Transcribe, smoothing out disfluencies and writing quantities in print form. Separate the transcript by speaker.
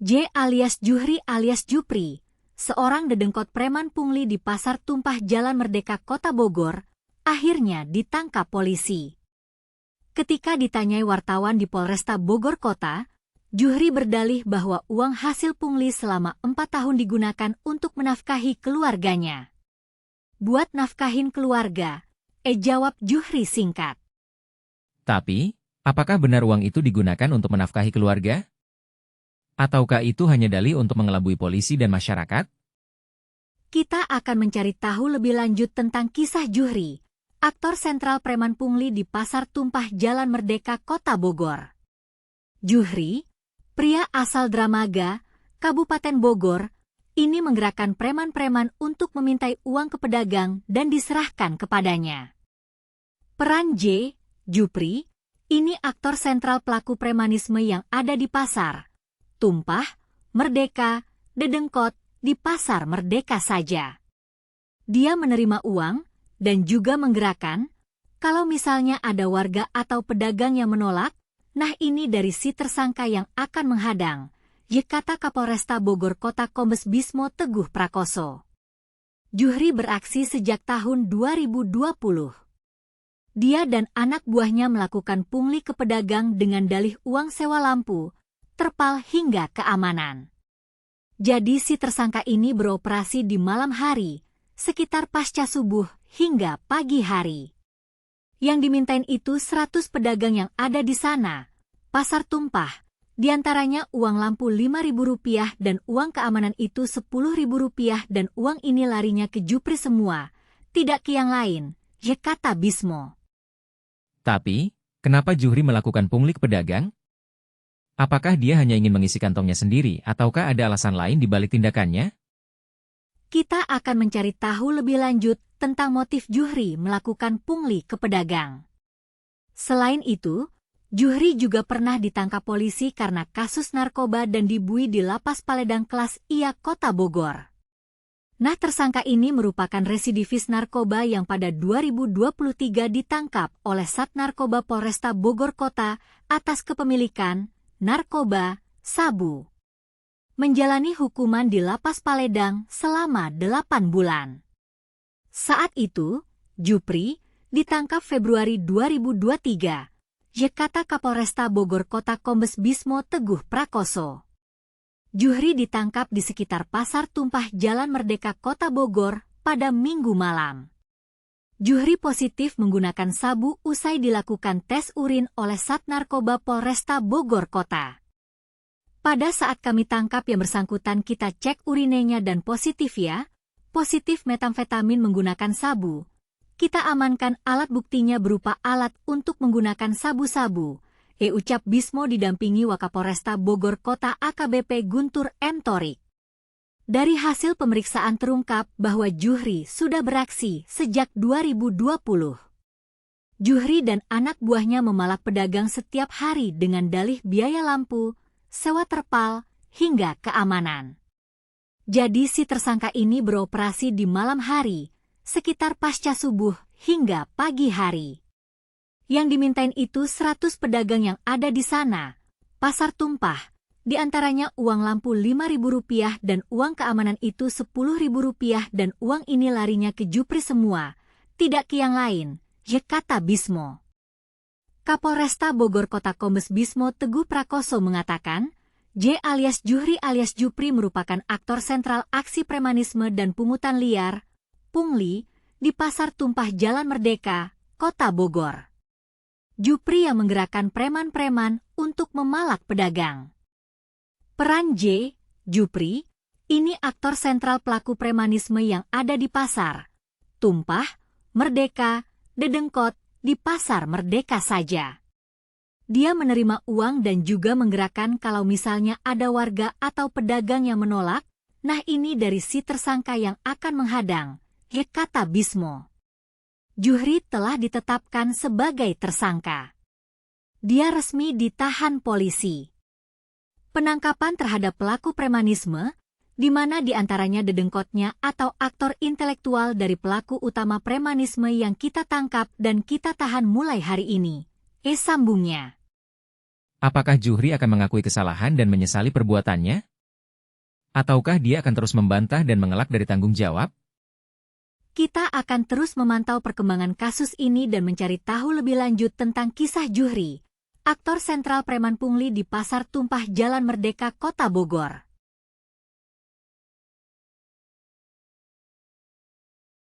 Speaker 1: J alias Juhri alias Jupri, seorang dedengkot preman pungli di Pasar Tumpah Jalan Merdeka Kota Bogor, akhirnya ditangkap polisi. Ketika ditanyai wartawan di Polresta Bogor Kota, Juhri berdalih bahwa uang hasil pungli selama 4 tahun digunakan untuk menafkahi keluarganya. Buat nafkahin keluarga, jawab Juhri singkat.
Speaker 2: Tapi, apakah benar uang itu digunakan untuk menafkahi keluarga? Ataukah itu hanya dalih untuk mengelabui polisi dan masyarakat?
Speaker 1: Kita akan mencari tahu lebih lanjut tentang kisah Juhri, aktor sentral preman pungli di Pasar Tumpah Jalan Merdeka Kota Bogor. Juhri, pria asal Dramaga, Kabupaten Bogor, ini menggerakkan preman-preman untuk memintai uang ke pedagang dan diserahkan kepadanya. Peran J. Jupri, ini aktor sentral pelaku premanisme yang ada di Pasar Tumpah, Merdeka, Dedengkot, di Pasar Merdeka saja. Dia menerima uang dan juga menggerakkan, kalau misalnya ada warga atau pedagang yang menolak, nah ini dari si tersangka yang akan menghadang, kata Kapolresta Bogor Kota Kombes Bismo Teguh Prakoso. Juhri beraksi sejak tahun 2020. Dia dan anak buahnya melakukan pungli ke pedagang dengan dalih uang sewa lampu, terpal hingga keamanan. Jadi si tersangka ini beroperasi di malam hari, sekitar pasca subuh hingga pagi hari. Yang dimintain itu 100 pedagang yang ada di sana, Pasar Tumpah, diantaranya uang lampu Rp5.000 dan uang keamanan itu Rp10.000 dan uang ini larinya ke Jupri semua, tidak ke yang lain, kata Bismo.
Speaker 2: Tapi, kenapa Juhri melakukan pungli ke pedagang? Apakah dia hanya ingin mengisi kantongnya sendiri ataukah ada alasan lain di balik tindakannya?
Speaker 1: Kita akan mencari tahu lebih lanjut tentang motif Juhri melakukan pungli ke pedagang. Selain itu, Juhri juga pernah ditangkap polisi karena kasus narkoba dan dibui di Lapas Paledang Kelas IA Kota Bogor. Nah, tersangka ini merupakan residivis narkoba yang pada 2023 ditangkap oleh Sat Narkoba Polresta Bogor Kota atas kepemilikan narkoba, sabu. Menjalani hukuman di Lapas Paledang selama 8 bulan. Saat itu, Jupri ditangkap Februari 2023, kata Kapolresta Bogor Kota Kombes Bismo Teguh Prakoso. Juhri ditangkap di sekitar Pasar Tumpah Jalan Merdeka Kota Bogor pada Minggu malam. Juhri positif menggunakan sabu usai dilakukan tes urin oleh Sat Narkoba Polresta Bogor Kota. Pada saat kami tangkap yang bersangkutan kita cek urinenya dan positif positif metamfetamin menggunakan sabu. Kita amankan alat buktinya berupa alat untuk menggunakan sabu-sabu, ucap Bismo didampingi Wakapolresta Bogor Kota AKBP Guntur M. Torik. Dari hasil pemeriksaan terungkap bahwa Juhri sudah beraksi sejak 2020. Juhri dan anak buahnya memalak pedagang setiap hari dengan dalih biaya lampu, sewa terpal, hingga keamanan. Jadi si tersangka ini beroperasi di malam hari, sekitar pasca subuh hingga pagi hari. Yang dimintain itu 100 pedagang yang ada di sana, Pasar Tumpah, di antaranya uang lampu Rp5.000 dan uang keamanan itu Rp10.000 dan uang ini larinya ke Jupri semua, tidak ke yang lain, kata Bismo. Kapolresta Bogor Kota Kombes Bismo Teguh Prakoso mengatakan, J alias Juhri alias Jupri merupakan aktor sentral aksi premanisme dan pungutan liar, pungli, di Pasar Tumpah Jalan Merdeka, Kota Bogor. Jupri yang menggerakkan preman-preman untuk memalak pedagang. Peran J. Jupri, ini aktor sentral pelaku premanisme yang ada di Pasar Tumpah, Merdeka, Dedengkot, di Pasar Merdeka saja. Dia menerima uang dan juga menggerakkan kalau misalnya ada warga atau pedagang yang menolak, nah ini dari si tersangka yang akan menghadang, kata Bismo. Juhri telah ditetapkan sebagai tersangka. Dia resmi ditahan polisi. Penangkapan terhadap pelaku premanisme, di mana diantaranya dedengkotnya atau aktor intelektual dari pelaku utama premanisme yang kita tangkap dan kita tahan mulai hari ini. Sambungnya.
Speaker 2: Apakah Juhri akan mengakui kesalahan dan menyesali perbuatannya? Ataukah dia akan terus membantah dan mengelak dari tanggung jawab?
Speaker 1: Kita akan terus memantau perkembangan kasus ini dan mencari tahu lebih lanjut tentang kisah Juhri, aktor sentral preman pungli di Pasar Tumpah Jalan Merdeka, Kota Bogor.